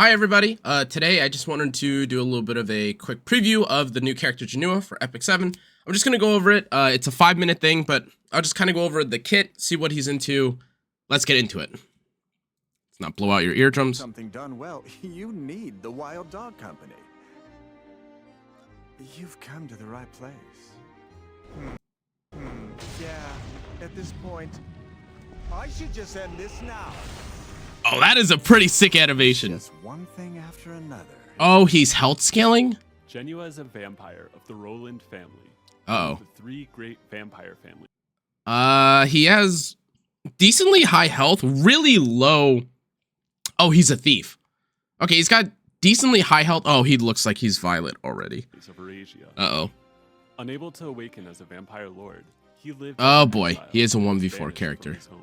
Hi everybody, today I just wanted to do a little bit of a quick preview of the new character Janua for Epic 7. I'm just going to go over it. It's a 5-minute thing, but I'll just kind of go over the kit, see what he's into. Let's get into it. Let's not blow out your eardrums. Something done well, you need the Wild Dog Company. You've come to the right place. Yeah, at this point, I should just end this now. Oh, that is a pretty sick animation. Just one thing after another. Oh, he's health scaling? Janua is a vampire of the Roland family. Uh-oh. One of the 3 great vampire families. He has decently high health, really low. Oh, he's a thief. Okay, he's got decently high health. Oh, he looks like he's violet already. Of Eurasia. Uh-oh. Unable to awaken as a vampire lord, he lived. Oh in boy, exile he is a and 1v4 banished character. from his home.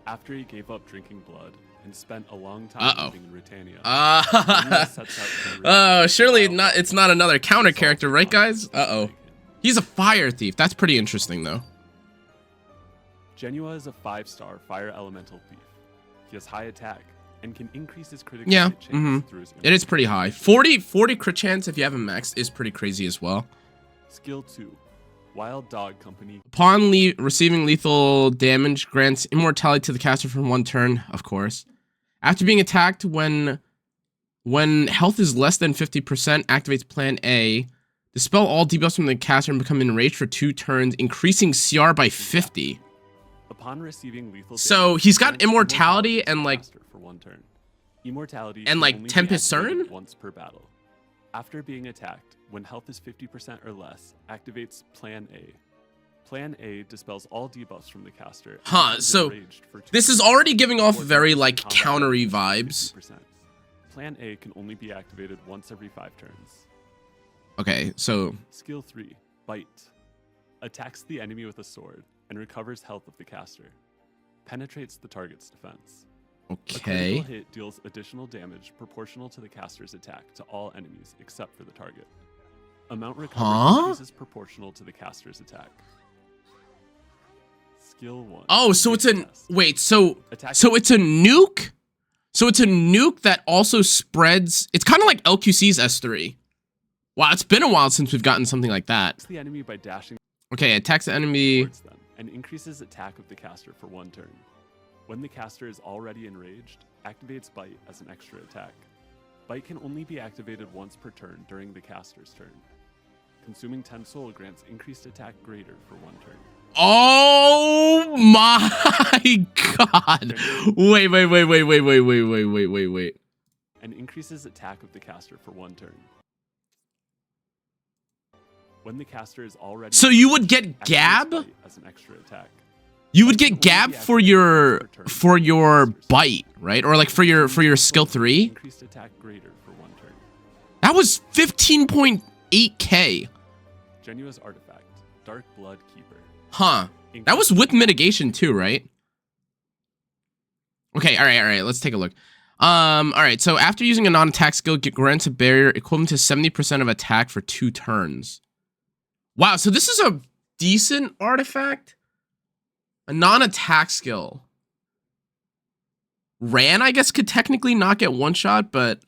After he gave up drinking blood and spent a long time Uh-oh. living in Britannia, Janua sets out to Oh, surely wild not. It's not another counter character, right, guys? monsters Uh-oh. like him. He's a fire thief. That's pretty interesting, though. Janua is a 5-star fire elemental thief. He has high attack and can increase his critical Yeah, hit chance through his It is pretty high. 40 crit chance if you haven't maxed is pretty crazy as well. Skill 2, Wild Dog Company. Upon receiving lethal damage, grants immortality to the caster for 1 turn, of course. After being attacked, when health is less than 50%, activates Plan A. Dispel all debuffs from the caster and become enraged for 2 turns, increasing CR by 50. Upon receiving lethal So damage, he's got grants immortality to and, the like- caster for 1 turn. Immortality and, can like, only be Tempest activated Surin? once per battle. After being attacked, when health is 50% or less, activates Plan A. Plan A dispels all debuffs from the caster. and Huh, becomes so enraged for 2 This is turns. already giving off 4 very, turns like, in combat countery and vibes. 50%. Plan A can only be activated once every 5 turns. Okay, so Skill 3, Bite. Attacks the enemy with a sword and recovers health of the caster. Penetrates the target's defense. A okay. critical hit deals additional damage proportional to the caster's attack to all enemies except for the target. Amount recovered Huh? increases proportional to the caster's attack. Skill 1. Oh, so it's an Test. wait, so Attack it's a nuke? So it's a nuke that also spreads. It's kind of like LQC's S3. Wow, it's been a while since we've gotten something like that. attacks the enemy by dashing Okay, attacks the enemy. towards them and increases attack of the caster for 1 turn. When the caster is already enraged, activates Bite as an extra attack. Bite can only be activated once per turn during the caster's turn. Consuming 10 soul grants increased attack greater for 1 turn. Oh my god. Wait. And increases attack of the caster for 1 turn. When the caster is already So you would enraged, get Gab? activates Bite as an extra attack. You would get Gab for your bite, right? Or like for your skill 3? Increased attack greater for 1 turn. That was 15.8k. Janua's artifact, Dark Blood Keeper. Huh. That was with mitigation too, right? Okay, all right. Let's take a look. All right. So after using a non-attack skill, grants a barrier equivalent to 70% of attack for 2 turns. Wow. So this is a decent artifact. A non-attack skill. Ran, I guess, could technically not get 1-shot, but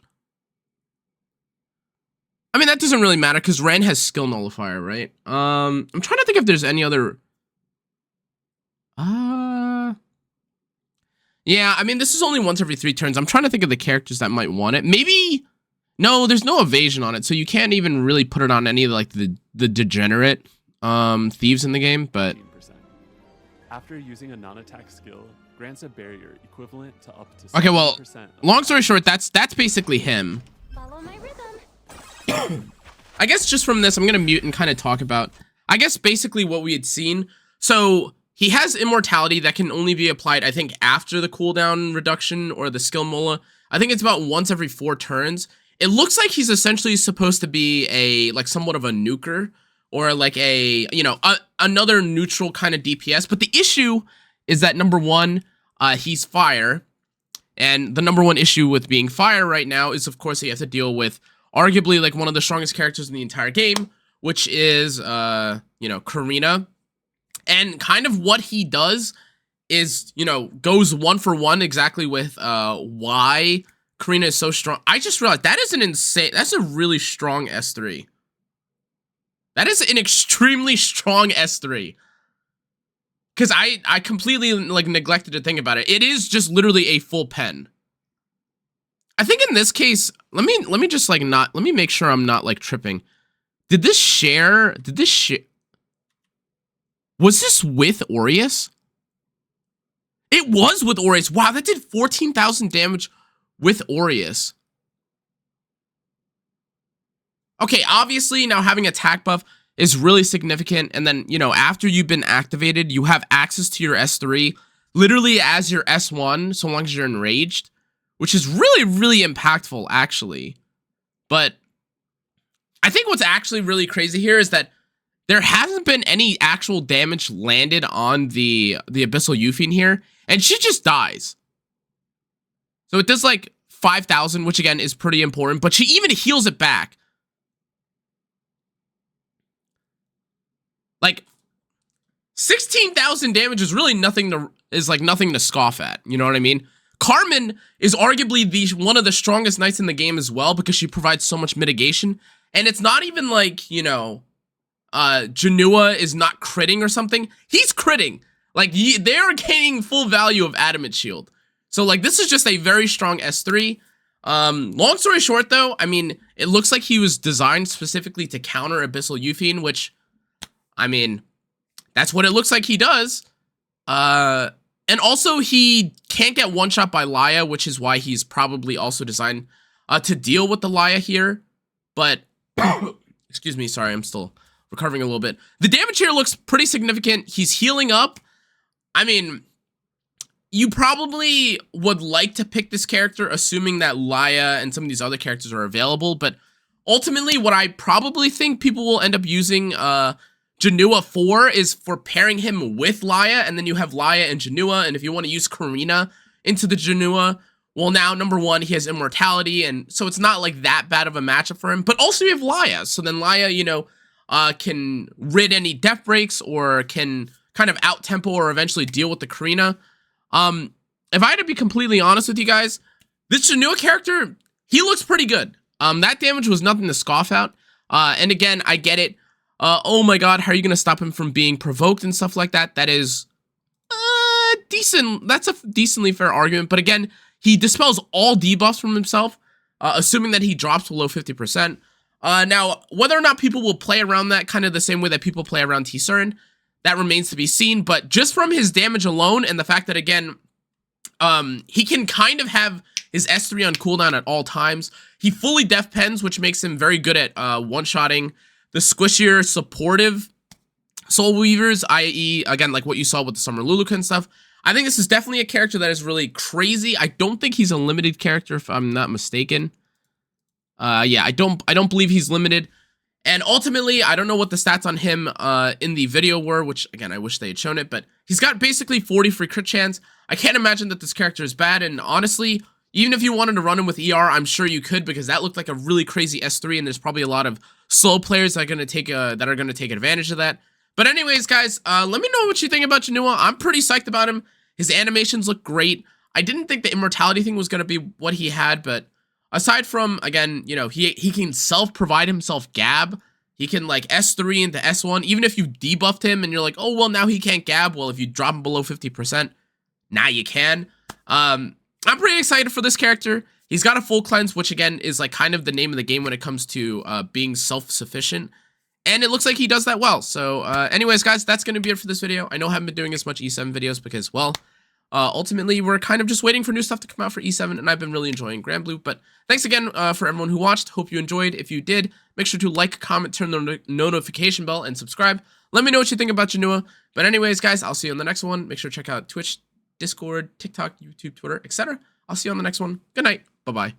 I mean that doesn't really matter because Ran has skill nullifier, right? I'm trying to think if there's any other. Yeah, I mean, this is only once every 3 turns. I'm trying to think of the characters that might want it. Maybe, no, there's no evasion on it, so you can't even really put it on any of like the degenerate thieves in the game, but 15%. After using a non-attack skill, grants a barrier equivalent to up to okay, well, 70% of long story short, that's basically him. Follow my rhythm. I guess just from this, I'm going to mute and kind of talk about, I guess, basically what we had seen. So he has immortality that can only be applied, I think, after the cooldown reduction or the skill mola. I think it's about once every 4 turns. It looks like he's essentially supposed to be like somewhat of a nuker or like another neutral kind of DPS. But the issue is that number 1, he's fire. And the number 1 issue with being fire right now is, of course, he has to deal with arguably like one of the strongest characters in the entire game, which is, Karina. And kind of what he does is, goes 1 for 1 exactly with, why Karina is so strong. I just realized that is an insane, that's a really strong S3. That is an extremely strong S3. Because I completely like neglected to think about it. It is just literally a full pen. I think in this case, let me just like not, let me make sure I'm not like tripping. Did this share, was this with Aureus? It was with Aureus. Wow, that did 14,000 damage with Aureus. Okay, obviously now having attack buff is really significant. And then, you know, after you've been activated, you have access to your S3 literally as your S1, so long as you're enraged, which is really, really impactful, actually. But I think what's actually really crazy here is that there hasn't been any actual damage landed on the Abyssal Euphine here, and she just dies. So it does like 5,000, which again is pretty important, but she even heals it back. Like 16,000 damage is really nothing to scoff at. You know what I mean? Carmen is arguably one of the strongest knights in the game as well, because she provides so much mitigation. And it's not even like, you know, Janua is not critting or something. He's critting. Like, they're gaining full value of Adamant Shield. So, like, this is just a very strong S3. Long story short, though, I mean, it looks like he was designed specifically to counter Abyssal Euphine, which, I mean, that's what it looks like he does. And also, he can't get one-shot by Laya, which is why he's probably also designed to deal with the Laya here. But, excuse me, sorry, I'm still recovering a little bit. The damage here looks pretty significant. He's healing up. I mean, you probably would like to pick this character, assuming that Laya and some of these other characters are available. But ultimately, what I probably think people will end up using Janua for is for pairing him with Laya, and then you have Laya and Janua, and if you want to use Karina into the Janua, well, now, number one, he has immortality, and so it's not like that bad of a matchup for him, but also you have Laya, so then Laya, you know, can rid any death breaks, or can kind of out-tempo or eventually deal with the Karina. If I had to be completely honest with you guys, this Janua character, he looks pretty good. That damage was nothing to scoff at, and again, I get it. Oh my god, how are you going to stop him from being provoked and stuff like that? That is decent. That's a decently fair argument. But again, he dispels all debuffs from himself, assuming that he drops below 50%. Now, whether or not people will play around that kind of the same way that people play around T-Surin, that remains to be seen. But just from his damage alone, and the fact that, again, he can kind of have his S3 on cooldown at all times. He fully def pens, which makes him very good at one-shotting the squishier, supportive Soul Weavers, i.e., again, like what you saw with the Summer Luluka and stuff. I think this is definitely a character that is really crazy. I don't think he's a limited character, if I'm not mistaken. Yeah, I don't believe he's limited. And ultimately, I don't know what the stats on him in the video were, which, again, I wish they had shown it, but he's got basically 40 free crit chance. I can't imagine that this character is bad, and honestly, even if you wanted to run him with ER, I'm sure you could, because that looked like a really crazy S3, and there's probably a lot of slow players that are going to take advantage of that. But anyways, guys, let me know what you think about Janua. I'm pretty psyched about him. His animations look great. I didn't think the immortality thing was going to be what he had, but aside from, again, you know, he can self-provide himself gab. He can, like, S3 into S1. Even if you debuffed him and you're like, oh, well, now he can't gab. Well, if you drop him below 50%, now you can. I'm pretty excited for this character. He's got a full cleanse, which, again, is, like, kind of the name of the game when it comes to being self-sufficient. And it looks like he does that well. So, anyways, guys, that's going to be it for this video. I know I haven't been doing as much E7 videos because, well, ultimately, we're kind of just waiting for new stuff to come out for E7, and I've been really enjoying Granblue. But thanks again for everyone who watched. Hope you enjoyed. If you did, make sure to like, comment, turn the notification bell, and subscribe. Let me know what you think about Janua. But anyways, guys, I'll see you on the next one. Make sure to check out Twitch, Discord, TikTok, YouTube, Twitter, etc. I'll see you on the next one. Good night. Bye-bye.